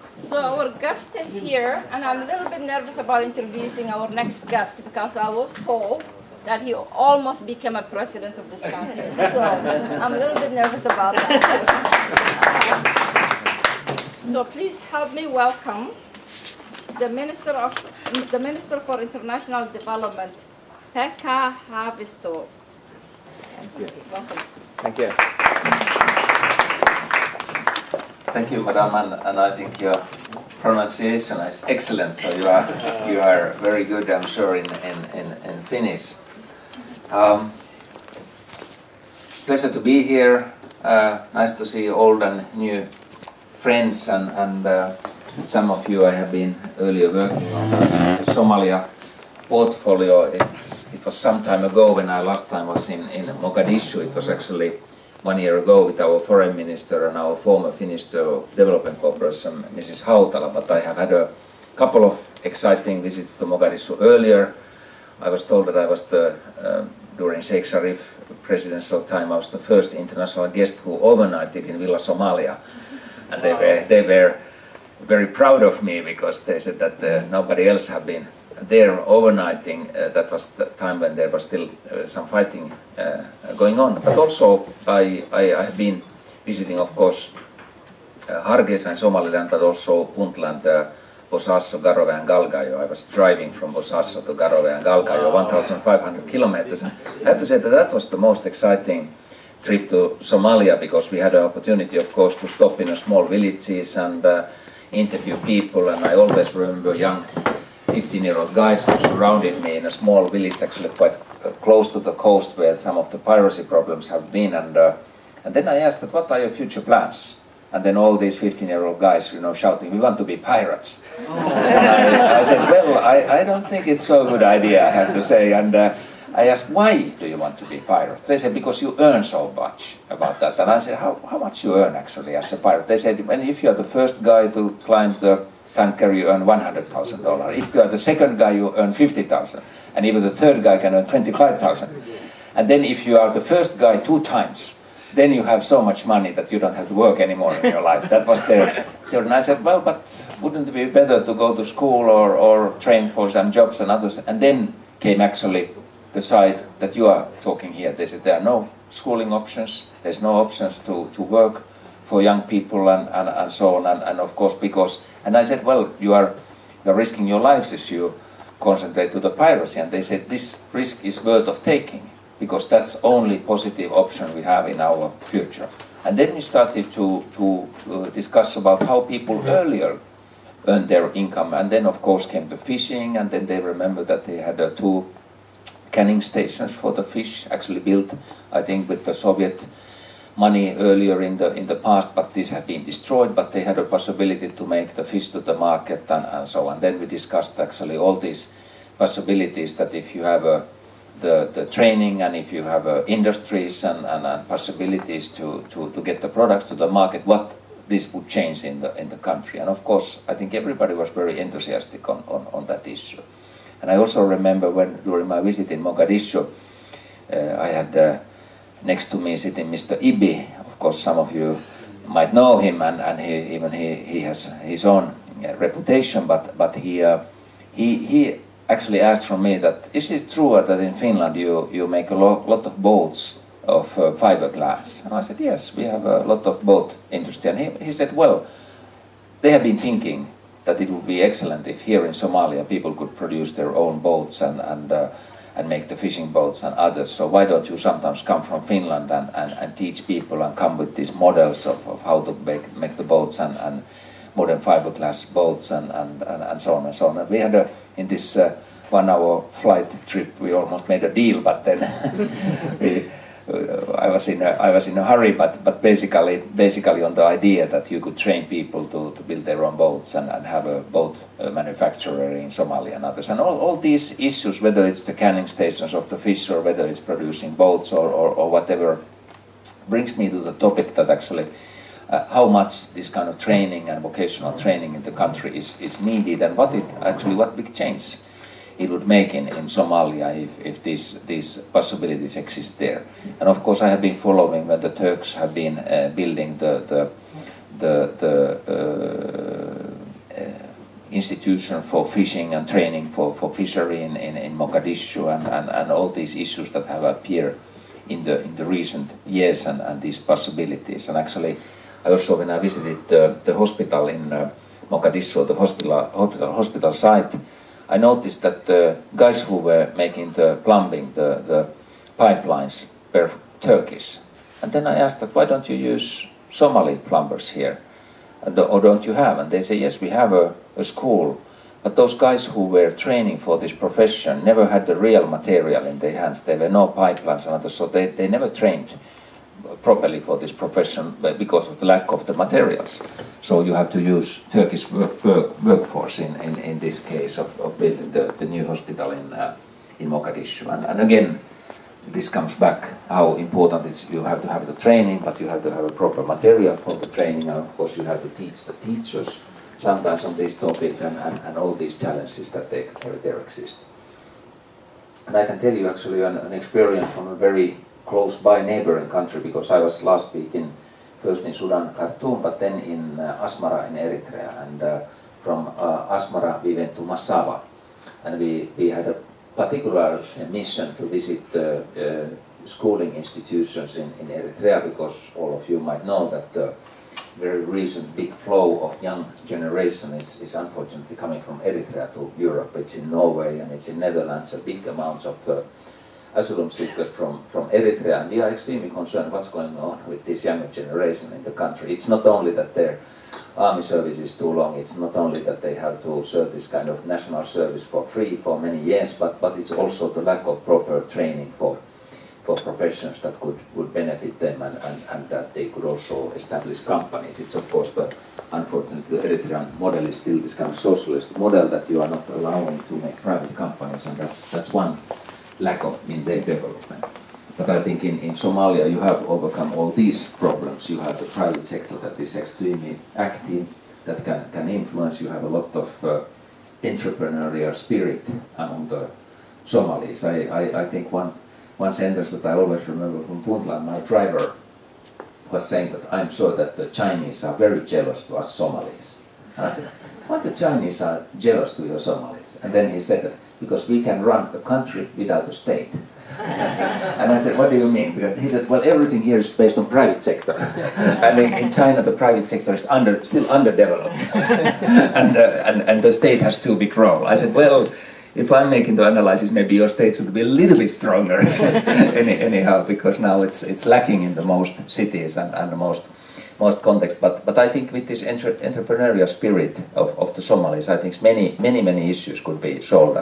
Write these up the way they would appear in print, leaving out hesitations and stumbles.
So our guest is here, and I'm a little bit nervous about introducing our next guest because I was told that he almost became a president of this country. So I'm a little bit nervous about that. So please help me welcome the Minister for International Development, Pekka Haavisto. Welcome. Thank you. Thank you, Madam, and I think your pronunciation is excellent. So you are very good, I'm sure, in Finnish. Pleasure to be here. Nice to see old and new friends, and some of you I have been earlier working on the Somalia portfolio. It was some time ago when I last time was in Mogadishu. It was actually 1 year ago with our foreign minister and our former minister of development cooperation, Mrs. Hautala, but I have had a couple of exciting visits to Mogadishu earlier. I was told that I was during Sheikh Sharif presidential time, I was the first international guest who overnighted in Villa Somalia. And they were very proud of me because they said that nobody else had been there overnighting. That was the time when there was still some fighting going on. But also I have been visiting, of course, Hargeisa in Somaliland, but also Puntland, Bosaso, Garowe and Galgayo. I was driving from Bosaso to Garowe and Galgayo, 1,500 kilometers. I have to say that was the most exciting trip to Somalia because we had an opportunity, of course, to stop in a small villages and interview people. And I always remember young 15-year-old guys who surrounded me in a small village, actually quite close to the coast where some of the piracy problems have been. And then I asked that, what are your future plans? And then all these 15-year-old guys, shouting, we want to be pirates. I said, well, I don't think it's so good idea, I have to say. And I asked, why do you want to be pirates? They said, because you earn so much about that. And I said, how much you earn actually as a pirate? They said, if you are the first guy to climb the tanker, you earn $100,000. If you are the second guy, you earn $50,000. And even the third guy can earn $25,000. And then if you are the first guy 2 times, then you have so much money that you don't have to work anymore in your life. That was their and I said, well, but wouldn't it be better to go to school or train for some jobs and others? And then came actually the side that you are talking here. They said there are no schooling options, there's no options to work for young people and so on. And of course, and I said, well, you're risking your lives if you concentrate to the piracy. And they said, this risk is worth of taking, because that's only positive option we have in our future. And then we started to discuss about how people earlier earned their income. And then of course came the fishing, and then they remembered that they had 2 canning stations for the fish, actually built, I think, with the Soviet money earlier in the past, but these have been destroyed, but they had a possibility to make the fish to the market and so on. Then we discussed actually all these possibilities, that if you have the training and if you have industries and possibilities to get the products to the market, what this would change in the country. And of course, I think everybody was very enthusiastic on that issue. And I also remember when during my visit in Mogadishu, I had next to me sitting Mr. Ibi. Of course, some of you might know him, and he has his own reputation. But he actually asked from me that, is it true that in Finland you make a lot of boats of fiberglass? And I said, yes, we have a lot of boat industry. And he said, well, they have been thinking that it would be excellent if here in Somalia people could produce their own boats and make the fishing boats and others. So why don't you sometimes come from Finland and teach people and come with these models of how to make the boats and modern fiberglass boats and so on and so on. And we had in this 1-hour flight trip, we almost made a deal, but then I was in a hurry. But basically on the idea that you could train people to build their own boats and have a boat manufacturer in Somalia and others. And all these issues, whether it's the canning stations of the fish or whether it's producing boats or whatever, brings me to the topic that actually how much this kind of training and vocational training in the country is needed, and what big change it would make in Somalia if these possibilities exist there. And of course I have been following when the Turks have been building the institution for fishing and training for fishery in Mogadishu and all these issues that have appeared in the recent years and these possibilities. And actually I also, when I visited the hospital in Mogadishu, the hospital site, I noticed that the guys who were making the plumbing, the pipelines, were Turkish. And then I asked that, why don't you use Somali plumbers here? Or don't you have? And they say, yes, we have a school. But those guys who were training for this profession never had the real material in their hands. There were no pipelines and others, so they never trained properly for this profession because of the lack of the materials. So you have to use Turkish workforce in this case of building the new hospital in Mogadishu. And again, this comes back how important it's, you have to have the training, but you have to have a proper material for the training, and of course you have to teach the teachers sometimes on this topic and all these challenges that there exist. And I can tell you actually an experience from a very close by neighboring country, because I was last week first in Sudan, Khartoum, but then in Asmara in Eritrea, and from Asmara we went to Massawa, and we had a particular mission to visit schooling institutions in Eritrea, because all of you might know that the very recent big flow of young generation is unfortunately coming from Eritrea to Europe. It's in Norway and it's in Netherlands, a big amounts of asylum seekers from Eritrea, and we are extremely concerned what's going on with this younger generation in the country. It's not only that their army service is too long, it's not only that they have to serve this kind of national service for free for many years, but it's also the lack of proper training for professions that would benefit them and that they could also establish companies. It's of course unfortunately the Eritrean model is still this kind of socialist model that you are not allowing to make private companies, and that's one lack of in their development. But I think in Somalia you have overcome all these problems. You have the private sector that is extremely active, that can influence. You have a lot of entrepreneurial spirit among the Somalis. I think one sentence that I always remember from Puntland, my driver was saying that I'm sure that the Chinese are very jealous to us Somalis. And I said, why the Chinese are jealous to your Somalis? And then he said that because we can run a country without a state. And I said, what do you mean? Because he said, well, everything here is based on private sector. And in China, the private sector is still underdeveloped. and the state has too big role. I said, well, if I'm making the analysis, maybe your state should be a little bit stronger anyhow, because now it's lacking in the most cities and the most context. But I think with this entrepreneurial spirit of the Somalis, I think many issues could be solved.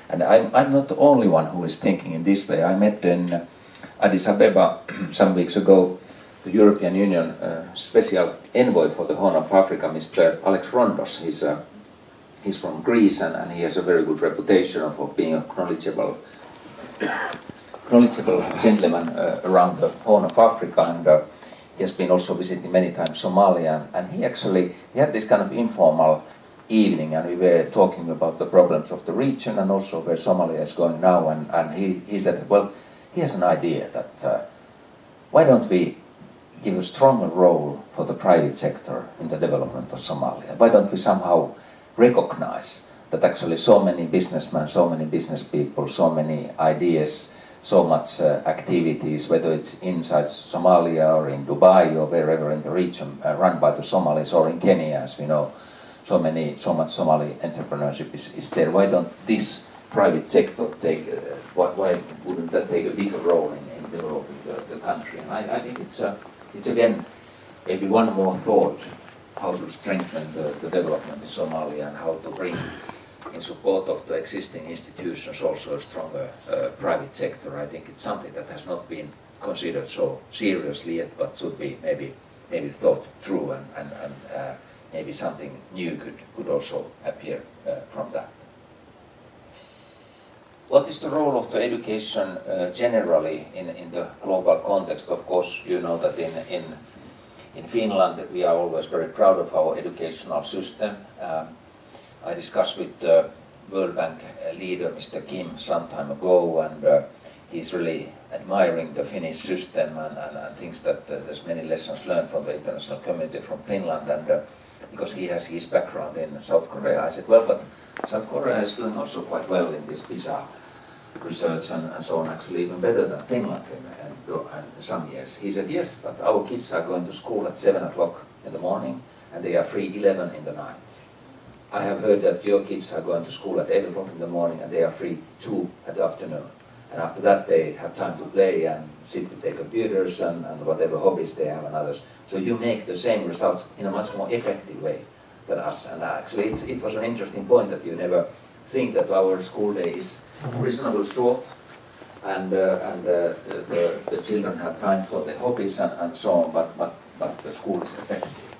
And I'm not the only one who is thinking in this way. I met in Addis Ababa some weeks ago the European Union special envoy for the Horn of Africa, Mr. Alex Rondos. He's from Greece and he has a very good reputation of being a knowledgeable gentleman around the Horn of Africa, and he has been also visiting many times Somalia, and he had this kind of informal evening, and we were talking about the problems of the region and also where Somalia is going now, and he said, well, he has an idea that why don't we give a stronger role for the private sector in the development of Somalia? Why don't we somehow recognize that actually so many businessmen, so many business people, so many ideas, so much activities, whether it's inside Somalia or in Dubai or wherever in the region, run by the Somalis, or in Kenya, as we know, so much Somali entrepreneurship is there. Why don't this private sector why wouldn't that take a bigger role in developing the country? And I think it's again maybe one more thought how to strengthen the development in Somalia and how to bring in support of the existing institutions also a stronger private sector. I think it's something that has not been considered so seriously yet, but should be maybe thought through, and maybe something new could also appear from that. What is the role of the education generally in the global context? Of course, you know that in Finland we are always very proud of our educational system. I discussed with the World Bank leader, Mr. Kim, some time ago, and he's really admiring the Finnish system and thinks that there's many lessons learned from the international community from Finland, and because he has his background in South Korea. I said, well, but South Korea is doing also quite well in this PISA research and so on, actually even better than Finland in some years. He said, yes, but our kids are going to school at 7 o'clock in the morning and they are free 11 in the night. I have heard that your kids are going to school at 8 o'clock in the morning and they are free 2 at the afternoon. And after that they have time to play and sit with their computers and whatever hobbies they have and others. So you make the same results in a much more effective way than us. And actually it was an interesting point that you never think that our school day is reasonably short and the children have time for their hobbies and so on, but the school is effective.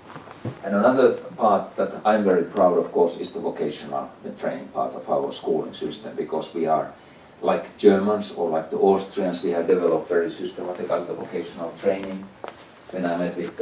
And another part that I'm very proud, of course, is the vocational training part of our schooling system, because we are like Germans or like the Austrians, we have developed very systematical vocational training. When I met with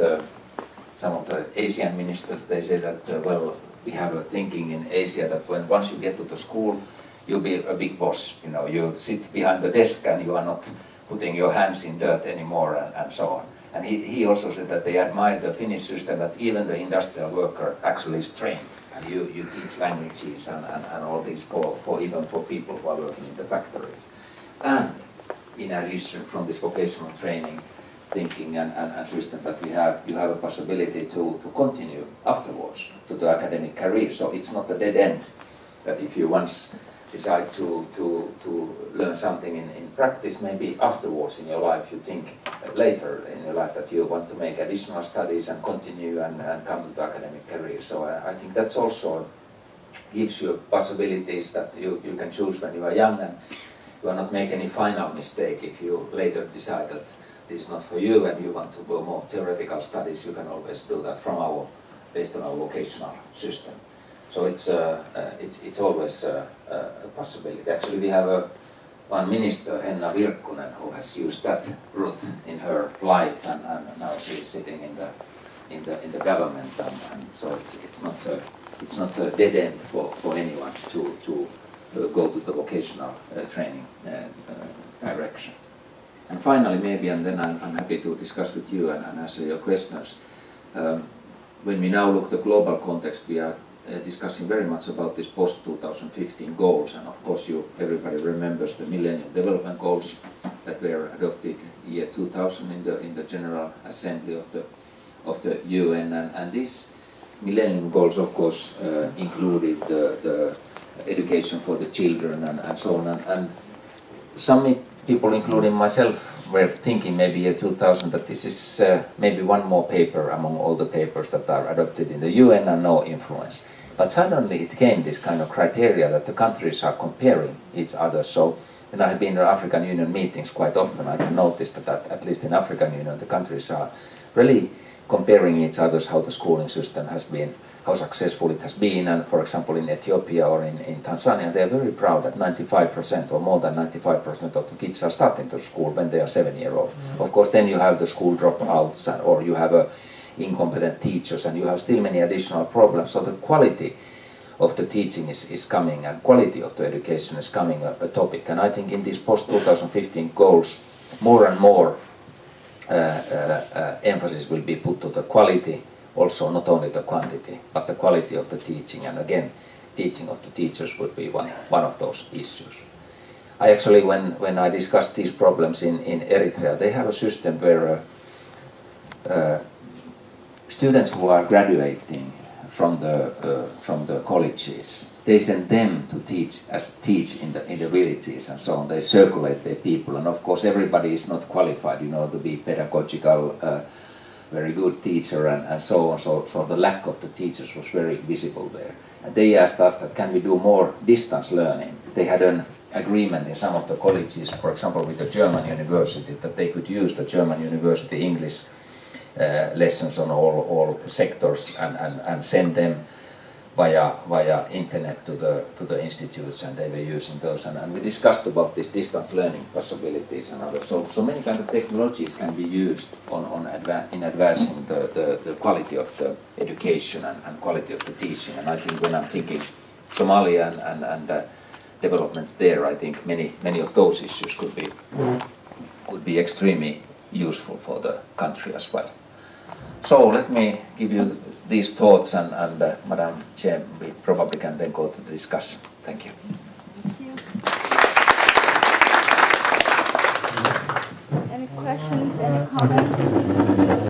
some of the Asian ministers, they say that, well, we have a thinking in Asia that once you get to the school, you'll be a big boss. You know, you sit behind the desk and you are not putting your hands in dirt anymore and so on. And he also said that they admire the Finnish system, that even the industrial worker actually is trained. And you teach languages and all these even for people who are working in the factories. And in addition, from this vocational training thinking and system that you have a possibility to continue afterwards to the academic career. So it's not a dead end, that if you once decide to learn something in practice, maybe afterwards in your life you think later in your life that you want to make additional studies and continue and come to the academic career. So I think that's also gives you possibilities that you can choose when you are young, and you will not make any final mistake if you later decide that this is not for you and you want to go more theoretical studies. You can always do that based on our vocational system. So it's always a possibility. Actually, we have one minister, Henna Virkkunen, who has used that route in her life, and now she is sitting in the government, and so it's not a dead end for anyone to go to the vocational training direction. And finally, maybe, and then I'm happy to discuss with you and answer your questions. When we now look at the global context, we are discussing very much about these post-2015 goals, and of course everybody remembers the Millennium Development Goals that were adopted year 2000 in the General Assembly of the UN, and these Millennium Goals of course included the education for the children and so on, and some people, including myself, were thinking maybe year 2000 that this is maybe one more paper among all the papers that are adopted in the UN and no influence. But suddenly it came this kind of criteria that the countries are comparing each other. So when I have been in African Union meetings quite often, I can notice that at least in African Union the countries are really comparing each other's how the schooling system has been, how successful it has been. And for example in Ethiopia or in Tanzania, they are very proud that 95% or more than 95% of the kids are starting to school when they are 7-year-old. Mm-hmm. Of course then you have the school dropouts or you have incompetent teachers, and you have still many additional problems. So the quality of the teaching is coming, and quality of the education is coming a topic. And I think in these post-2015 goals, more and more emphasis will be put to the quality, also not only the quantity, but the quality of the teaching. And again, teaching of the teachers would be one of those issues. I actually, when I discussed these problems in Eritrea, they have a system where students who are graduating from the colleges, they send them to teach in the villages and so on. They circulate their people, and of course everybody is not qualified, to be pedagogical, very good teacher and so on. So the lack of the teachers was very visible there. And they asked us that can we do more distance learning. They had an agreement in some of the colleges, for example with the German university, that they could use the German university English lessons on all sectors and send them via internet to the institutes, and they were using those, and we discussed about these distance learning possibilities and others. So many kind of technologies can be used in advancing the quality of the education and quality of the teaching. And I think when I'm thinking Somalia and developments there, I think many of those issues could be extremely useful for the country as well. So let me give you these thoughts, and Madam Chair, we probably can then go to the discussion. Thank you. Any questions, any comments?